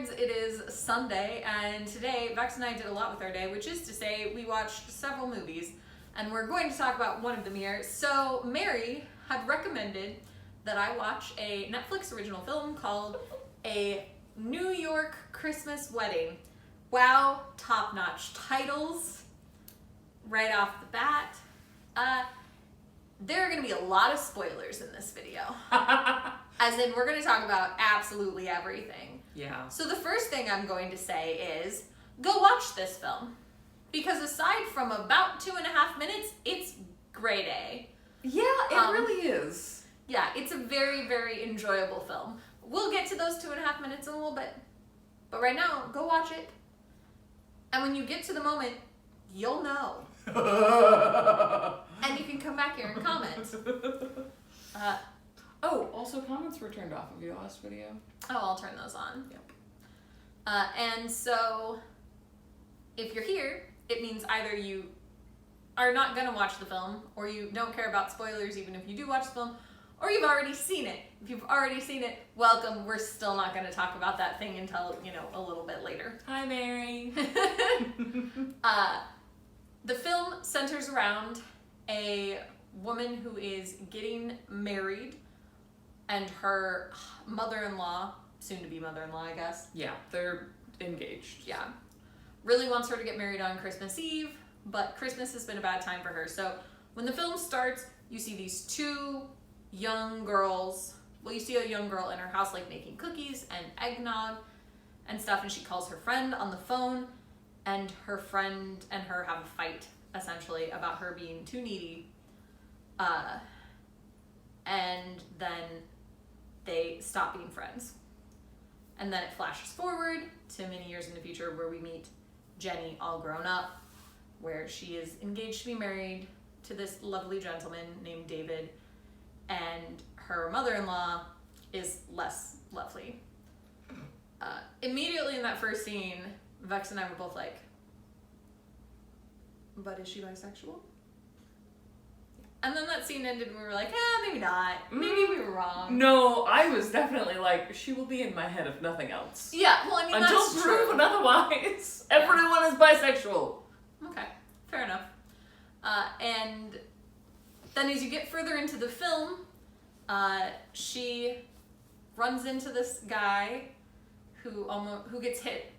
Nerds, it is Sunday, and today Vex and I did a lot with our day, which is to say we watched several movies, and we're going to talk about one of them here. So Mary had recommended that I watch a Netflix original film called A New York Christmas Wedding. Wow, top-notch titles right off the bat. There are going to be a lot of spoilers in this video. As in, we're going to talk about absolutely everything. Yeah. So the first thing I'm going to say is, go watch this film. Because aside from about 2.5 minutes, it's grade A. Yeah, it really is. Yeah, it's a very, very enjoyable film. We'll get to those 2.5 minutes in a little bit. But right now, go watch it. And when you get to the moment, you'll know. And you can come back here and comment. Also comments were turned off of your last video. Oh, I'll turn those on. Yep. And so, if you're here, it means either you are not going to watch the film, or you don't care about spoilers even if you do watch the film, or you've already seen it. If you've already seen it, welcome. We're still not going to talk about that thing until, a little bit later. Hi, Mary. The film centers around a woman who is getting married, and her mother-in-law, soon-to-be mother-in-law, I guess. Yeah, they're engaged. Yeah. Really wants her to get married on Christmas Eve, but Christmas has been a bad time for her. So when the film starts, you see these two young girls. Well, you see a young girl in her house, like, making cookies and eggnog and stuff, and she calls her friend on the phone, and her friend and her have a fight, essentially, about her being too needy. And then they stop being friends. And then it flashes forward to many years in the future where we meet Jenny all grown up, where she is engaged to be married to this lovely gentleman named David, and her mother-in-law is less lovely. Immediately in that first scene, Vex and I were both like, but is she bisexual? And then that scene ended and we were like, maybe not. Maybe we were wrong. No, I was definitely like, she will be in my head if nothing else. Yeah, well, I mean, Until that's true. proven otherwise, everyone is bisexual. Okay, fair enough. And then as you get further into the film, she runs into this guy who gets hit.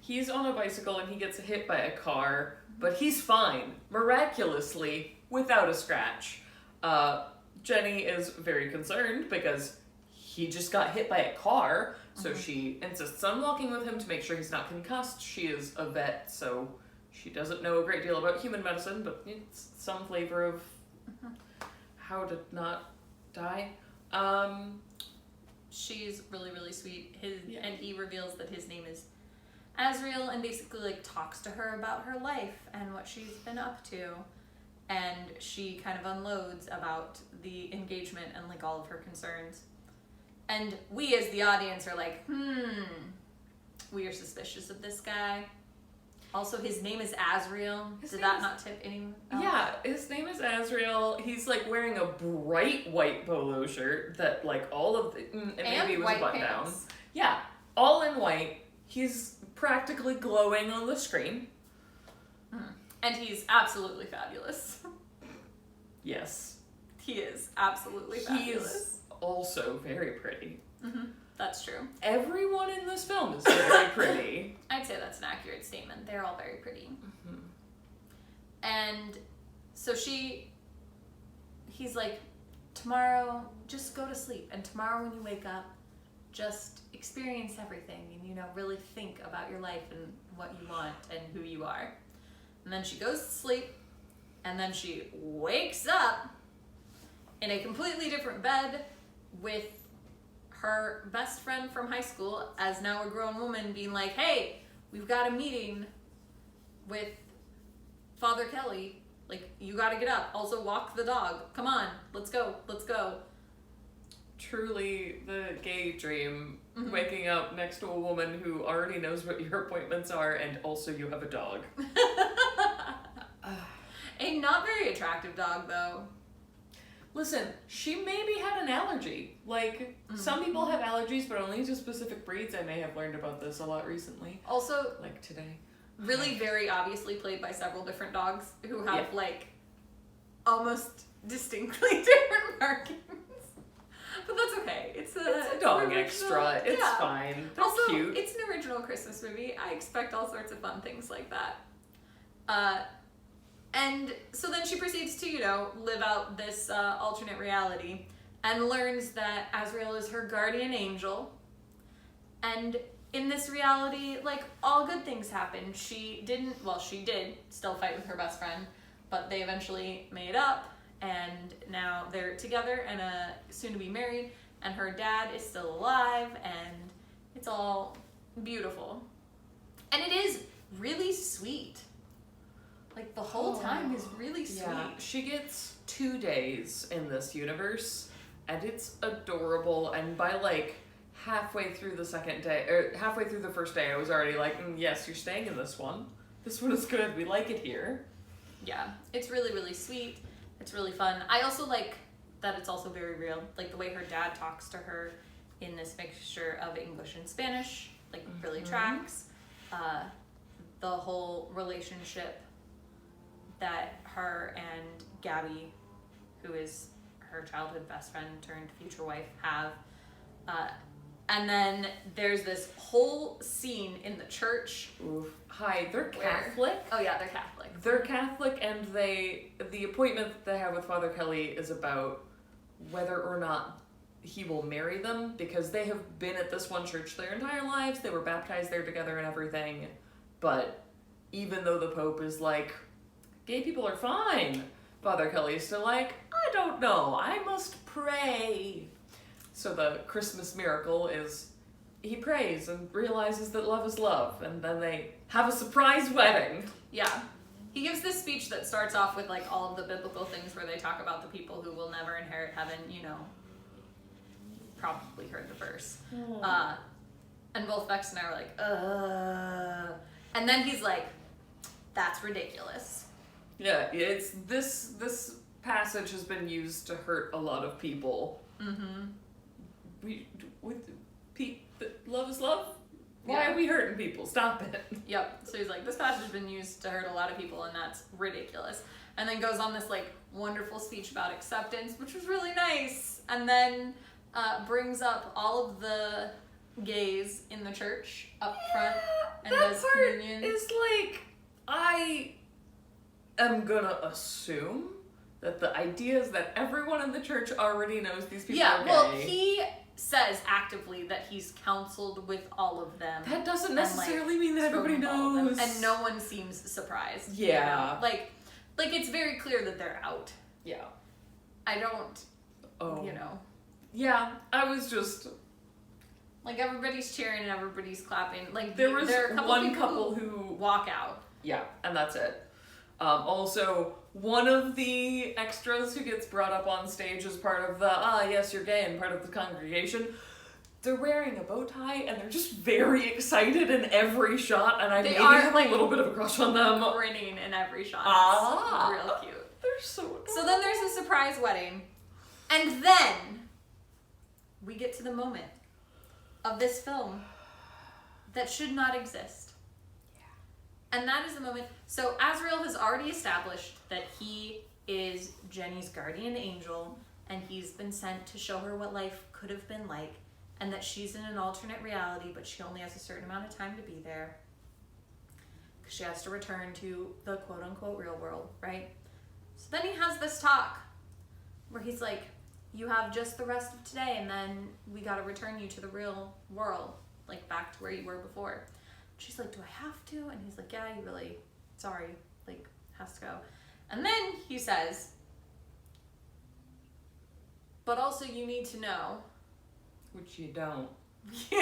He's on a bicycle and he gets hit by a car, but he's fine, miraculously, without a scratch. Jenny is very concerned because he just got hit by a car, so she insists on walking with him to make sure he's not concussed. She is a vet, so she doesn't know a great deal about human medicine, but it's some flavor of how to not die. She's really, really sweet. And he reveals that his name is Ariel, and basically, like, talks to her about her life and what she's been up to. And she kind of unloads about the engagement and, like, all of her concerns. And we as the audience are like, we are suspicious of this guy. Also, his name is Ariel. Did that not tip anyone else? Yeah, his name is Ariel. He's, like, wearing a bright white polo shirt that, like, all of the... and maybe it was a button down. Yeah, all in white. He's practically glowing on the screen. And he's absolutely fabulous. Yes. He is absolutely fabulous. He's also very pretty. That's true. Everyone in this film is very pretty. I'd say that's an accurate statement. They're all very pretty. And so he's like, tomorrow, just go to sleep. And tomorrow when you wake up, just experience everything and, really think about your life and what you want and who you are. And then she goes to sleep, and then she wakes up in a completely different bed with her best friend from high school, as now a grown woman, being like, hey, we've got a meeting with Father Kelly. Like, you gotta get up. Also, walk the dog. Come on, let's go. Truly the gay dream, waking up next to a woman who already knows what your appointments are, and also you have a dog. A not very attractive dog, though. Listen, she maybe had an allergy. Like, some people have allergies, but only to specific breeds. I may have learned about this a lot recently. Also, like today. Really very obviously played by several different dogs who have, Yeah. like, almost distinctly different markings. But that's okay. It's a dog original- extra. It's yeah. fine. They're Also, cute. it's an original Christmas movie. I expect all sorts of fun things like that. And so then she proceeds to, live out this alternate reality and learns that Azrael is her guardian angel. And in this reality, like, all good things happen. She did still fight with her best friend, but they eventually made up, and now they're together and soon to be married, and her dad is still alive, and it's all beautiful. And it is really sweet. Like, the whole time is really sweet. Yeah, she gets 2 days in this universe, and it's adorable. And by like halfway through the second day, or halfway through the first day, I was already like, yes, you're staying in this one. This one is good. We like it here. Yeah, it's really, really sweet. It's really fun. I also like that it's also very real. Like, the way her dad talks to her in this mixture of English and Spanish, like, really tracks. The whole relationship that her and Gabby, who is her childhood best friend turned future wife, have. And then there's this whole scene in the church. Oof. Hi, they're Catholic. Oh yeah, they're Catholic. They're Catholic, and the appointment that they have with Father Kelly is about whether or not he will marry them, because they have been at this one church their entire lives. They were baptized there together and everything. But even though the Pope is like, gay people are fine, Father Kelly is still like, I don't know, I must pray. So the Christmas miracle is he prays and realizes that love is love, and then they have a surprise wedding. Yeah. He gives this speech that starts off with, like, all of the biblical things where they talk about the people who will never inherit heaven, probably heard the verse. And both Vex and I were like, And then he's like, that's ridiculous. Yeah, it's this passage has been used to hurt a lot of people. Love is love. Why Yeah. are we hurting people? Stop it. Yep. So he's like, this passage has been used to hurt a lot of people, and that's ridiculous. And then goes on this, like, wonderful speech about acceptance, which was really nice. And then brings up all of the gays in the church up front and that does part communion. is like, I am gonna assume that the idea is that everyone in the church already knows these people are gay. Well, he says actively that he's counseled with all of them. That doesn't and, necessarily mean that everybody spoken with all of them, knows. and no one seems surprised. Yeah. Like it's very clear that they're out. Yeah. I don't, Oh. Yeah, I was just... like, everybody's cheering and everybody's clapping. Like, There was are a couple one people couple who... walk out. Yeah, and that's it. Also, one of the extras who gets brought up on stage as part of the, yes, you're gay, and part of the congregation, they're wearing a bow tie, and they're just very excited in every shot, and I maybe have a little bit of a crush on them. Grinning in every shot. Ah. It's real cute. They're so adorable. So then there's a surprise wedding. And then we get to the moment of this film that should not exist. And that is the moment. So Azrael has already established that he is Jenny's guardian angel, and he's been sent to show her what life could have been like, and that she's in an alternate reality, but she only has a certain amount of time to be there, because she has to return to the quote-unquote real world, right? So then he has this talk where he's like, you have just the rest of today, and then we gotta return you to the real world, like back to where you were before. She's like, do I have to? And he's like, yeah, you really, sorry, like, has to go. And then he says, but also you need to know. Which you don't. She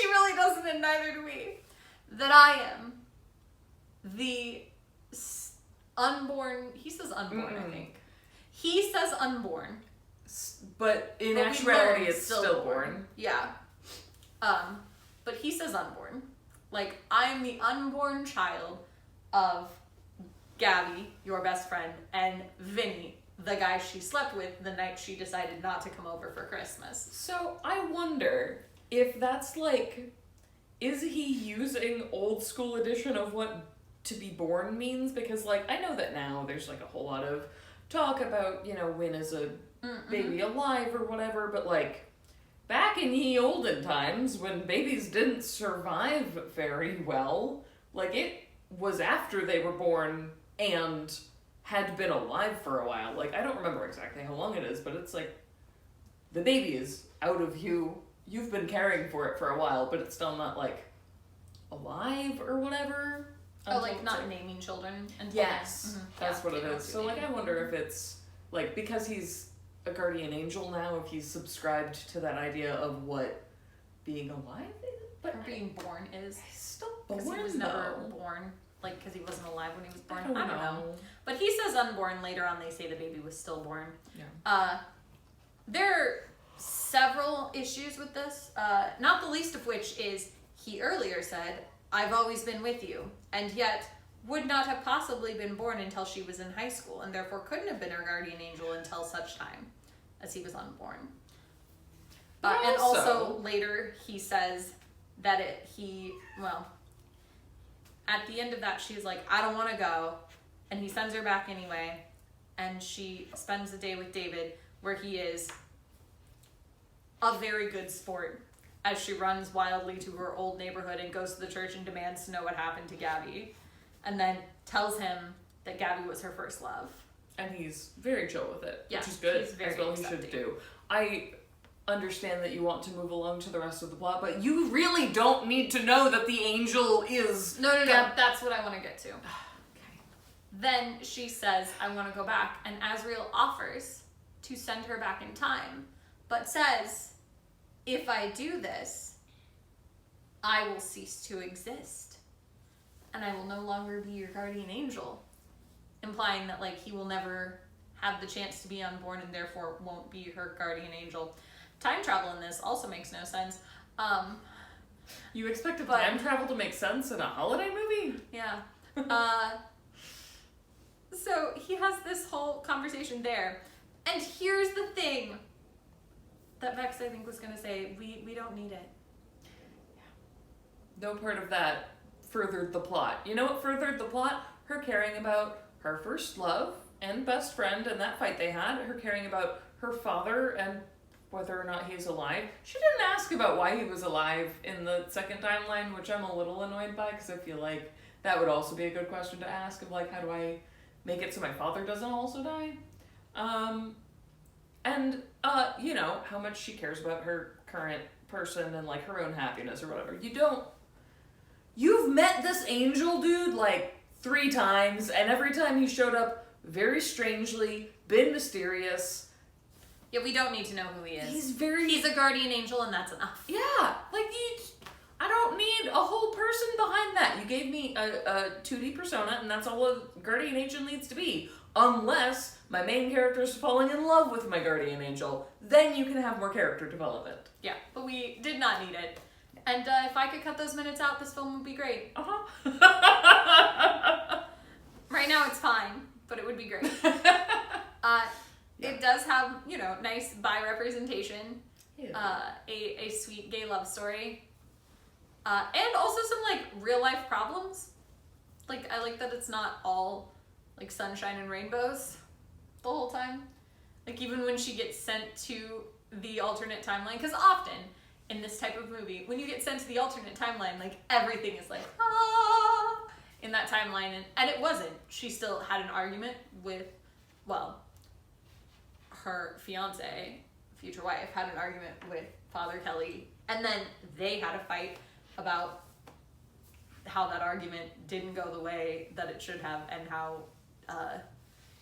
really doesn't, and neither do we. That I am the unborn, he says unborn, I think. He says unborn. But in But we actuality, learn it's stillborn. Yeah. But he says unborn. Like, I am the unborn child of Gabby, your best friend, and Vinny, the guy she slept with the night she decided not to come over for Christmas. So I wonder if that's like, is he using old school edition of what to be born means? Because like, I know that now there's like a whole lot of talk about, you know, when is a baby alive or whatever, but like, back in ye olden times when babies didn't survive very well, like it was after they were born and had been alive for a while. Like, I don't remember exactly how long it is, but it's like the baby is out of you. You've been caring for it for a while, but it's still not like alive or whatever. Oh, like not naming children until yes, that's yeah, what it is. So like, I wonder if it's like, because he's a guardian angel now, if he's subscribed to that idea of what being alive is, but or being born is. He's still Because born. he was never born, like because he wasn't alive when he was born. I don't know. But he says unborn. Later on, they say the baby was stillborn. Yeah. There are several issues with this. Not the least of which is he earlier said, "I've always been with you," and yet would not have possibly been born until she was in high school, and therefore couldn't have been her guardian angel until such time as he was unborn. And also later he says that at the end of that she's like, "I don't want to go," and he sends her back anyway, and she spends the day with David where he is a very good sport as she runs wildly to her old neighborhood and goes to the church and demands to know what happened to Gabby, and then tells him that Gabby was her first love. And he's very chill with it, Yeah, which is good, he's very as well accepting. he should do. I understand that you want to move along to the rest of the plot, but you really don't need to know that the angel is... No, that's what I want to get to. Okay. Then she says, "I want to go back," and Azrael offers to send her back in time, but says, "If I do this, I will cease to exist, and I will no longer be your guardian angel," implying that like he will never have the chance to be unborn and therefore won't be her guardian angel. Time travel in this also makes no sense. You expected time travel to make sense in a holiday movie? Yeah. So he has this whole conversation there. And here's the thing that Vex, I think, was going to say. We don't need it. No part of that furthered the plot. You know what furthered the plot? Her caring about her first love and best friend and that fight they had. Her caring about her father and whether or not he's alive. She didn't ask about why he was alive in the second timeline, which I'm a little annoyed by because I feel like that would also be a good question to ask of like, how do I make it so my father doesn't also die? You know, how much she cares about her current person and like her own happiness or whatever. You've met this angel dude like 3 times, and every time he showed up very strangely, been mysterious. Yeah, we don't need to know who he is. He's a guardian angel, and that's enough. Yeah, like I don't need a whole person behind that. You gave me a 2D persona, and that's all a guardian angel needs to be. Unless my main character is falling in love with my guardian angel, then you can have more character development. Yeah, but we did not need it. And if I could cut those minutes out, this film would be great. Right now it's fine, but it would be great. It does have, you know, nice bi representation, a sweet gay love story, and also some like real life problems. Like I like that it's not all like sunshine and rainbows the whole time. Like even when she gets sent to the alternate timeline, because often in this type of movie, when you get sent to the alternate timeline, like everything is like in that timeline, and it wasn't. She still had an argument with, well, her fiance, future wife, had an argument with Father Kelly, and then they had a fight about how that argument didn't go the way that it should have, and how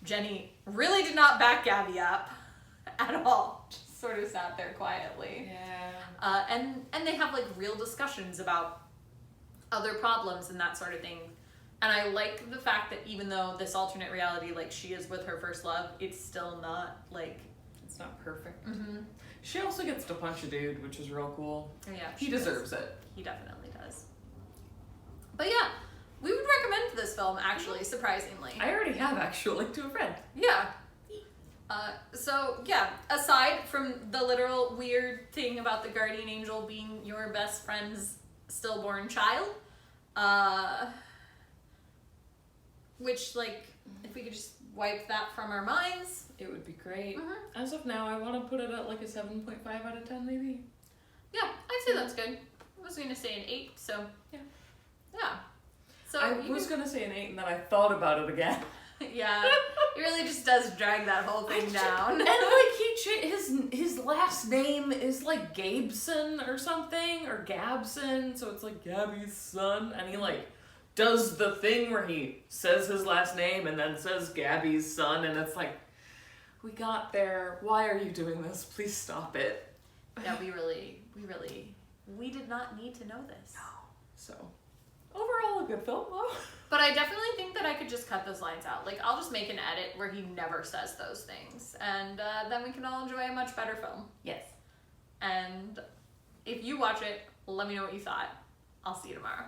Jenny really did not back Gabby up at all. Just sort of sat there quietly. Yeah. And they have like real discussions about other problems and that sort of thing. And I like the fact that even though this alternate reality, like she is with her first love, it's still not like... It's not perfect. Mm-hmm. She also gets to punch a dude, which is real cool. Yeah, he deserves it. He definitely does. But yeah, we would recommend this film, actually, surprisingly. I already have, actually, to a friend. Yeah. So yeah, aside from the literal weird thing about the guardian angel being your best friend's stillborn child, which, like, if we could just wipe that from our minds. It would be great. Mm-hmm. As of now, I want to put it at like a 7.5 out of 10, maybe. Yeah, I'd say that's good. I was going to say an 8, so Yeah. Yeah. So I was going to say an 8, and then I thought about it again. Yeah, it really just does drag that whole thing down. And like his last name is like Gabeson or something, or Gabson, so it's like Gabby's son, and he like does the thing where he says his last name and then says Gabby's son, and it's like, we got there. Why are you doing this? Please stop it. Yeah, we did not need to know this. No. So, overall a good film though. But I definitely think that I could just cut those lines out. Like, I'll just make an edit where he never says those things. And then we can all enjoy a much better film. Yes. And if you watch it, let me know what you thought. I'll see you tomorrow.